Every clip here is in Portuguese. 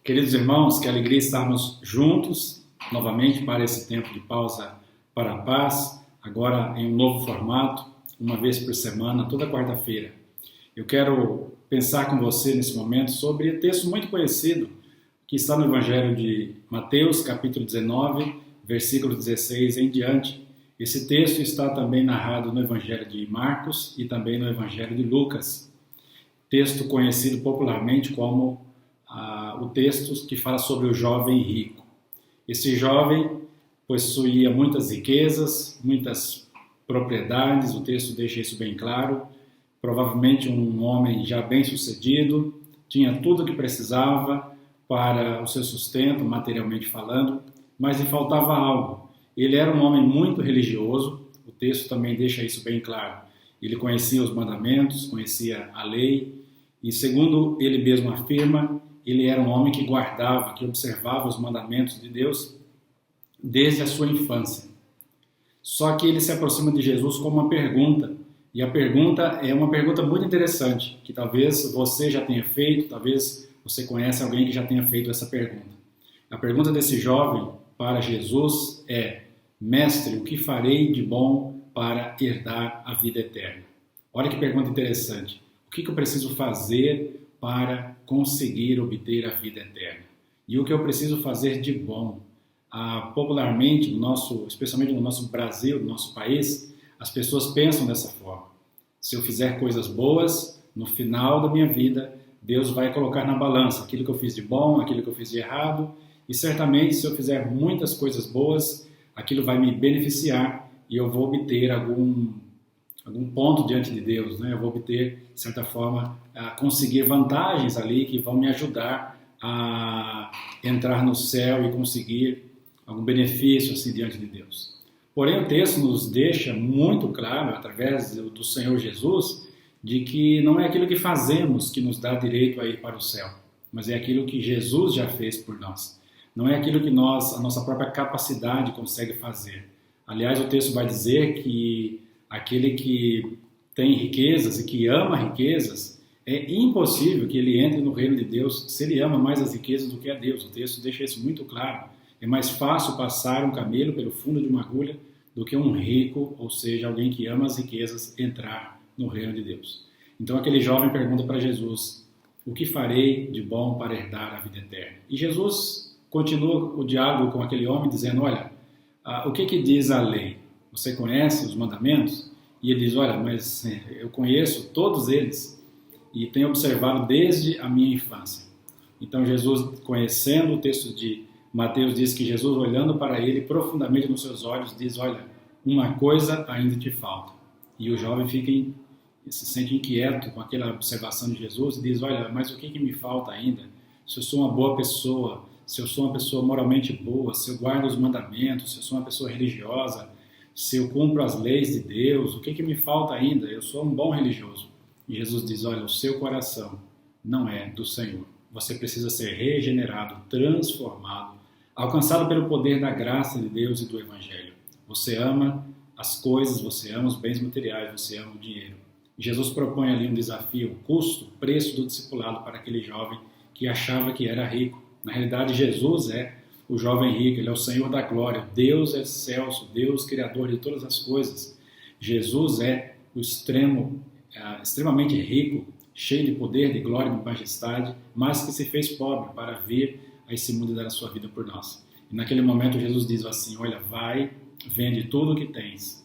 Queridos irmãos, que alegria estarmos juntos novamente para esse tempo de pausa para a paz, agora em um novo formato, uma vez por semana, toda quarta-feira. Eu quero pensar com você nesse momento sobre um texto muito conhecido que está no Evangelho de Mateus, capítulo 19, versículo 16 em diante. Esse texto está também narrado no Evangelho de Marcos e também no Evangelho de Lucas. Texto conhecido popularmente como o texto que fala sobre o jovem rico. Esse jovem possuía muitas riquezas, muitas propriedades, o texto deixa isso bem claro, provavelmente um homem já bem sucedido, tinha tudo o que precisava para o seu sustento, materialmente falando, mas lhe faltava algo. Ele era um homem muito religioso, o texto também deixa isso bem claro. Ele conhecia os mandamentos, conhecia a lei, e segundo ele mesmo afirma, ele era um homem que guardava, que observava os mandamentos de Deus desde a sua infância. Só que ele se aproxima de Jesus com uma pergunta, e a pergunta é uma pergunta muito interessante, que talvez você já tenha feito, talvez você conhece alguém que já tenha feito essa pergunta. A pergunta desse jovem para Jesus é: Mestre, o que farei de bom para herdar a vida eterna? Olha que pergunta interessante. O que eu preciso fazer para conseguir obter a vida eterna? E o que eu preciso fazer de bom? Popularmente, especialmente no nosso Brasil, no nosso país, as pessoas pensam dessa forma. Se eu fizer coisas boas, no final da minha vida, Deus vai colocar na balança aquilo que eu fiz de bom, aquilo que eu fiz de errado, e certamente se eu fizer muitas coisas boas, aquilo vai me beneficiar e eu vou obter algum ponto diante de Deus, né? Eu vou obter, de certa forma, conseguir vantagens ali que vão me ajudar a entrar no céu e conseguir algum benefício assim diante de Deus. Porém, o texto nos deixa muito claro, através do Senhor Jesus, de que não é aquilo que fazemos que nos dá direito a ir para o céu, mas é aquilo que Jesus já fez por nós. Não é aquilo que a nossa própria capacidade consegue fazer. Aliás, o texto vai dizer que aquele que tem riquezas e que ama riquezas, é impossível que ele entre no reino de Deus se ele ama mais as riquezas do que a Deus. O texto deixa isso muito claro. É mais fácil passar um camelo pelo fundo de uma agulha do que um rico, ou seja, alguém que ama as riquezas, entrar no reino de Deus. Então aquele jovem pergunta para Jesus: o que farei de bom para herdar a vida eterna? E Jesus continua o diálogo com aquele homem dizendo: olha, o que diz a lei? Você conhece os mandamentos? E ele diz: olha, mas eu conheço todos eles e tenho observado desde a minha infância. Então Jesus, conhecendo o texto de Mateus, diz que Jesus, olhando para ele profundamente nos seus olhos, diz: olha, uma coisa ainda te falta. E o jovem se sente inquieto com aquela observação de Jesus e diz: olha, mas o que me falta ainda? Se eu sou uma boa pessoa, se eu sou uma pessoa moralmente boa, se eu guardo os mandamentos, se eu sou uma pessoa religiosa, se eu cumpro as leis de Deus, o que me falta ainda? Eu sou um bom religioso. E Jesus diz: olha, o seu coração não é do Senhor. Você precisa ser regenerado, transformado, alcançado pelo poder da graça de Deus e do Evangelho. Você ama as coisas, você ama os bens materiais, você ama o dinheiro. Jesus propõe ali um desafio, o custo, o preço do discipulado para aquele jovem que achava que era rico. Na realidade, Jesus é o jovem rico, ele é o Senhor da glória, Deus excelso, Deus criador de todas as coisas. Jesus é o extremamente rico, cheio de poder, de glória e de majestade, mas que se fez pobre para vir a esse mundo e dar a sua vida por nós. E naquele momento Jesus diz assim: olha, vai, vende tudo o que tens,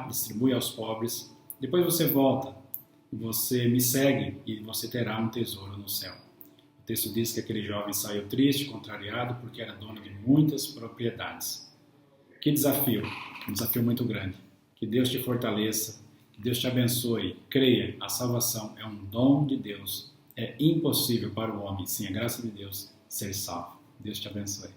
distribui aos pobres, depois você volta, você me segue e você terá um tesouro no céu. O texto diz que aquele jovem saiu triste, contrariado, porque era dono de muitas propriedades. Que desafio, um desafio muito grande. Que Deus te fortaleça, que Deus te abençoe. Creia, a salvação é um dom de Deus. É impossível para o homem, sem a graça de Deus, ser salvo. Deus te abençoe.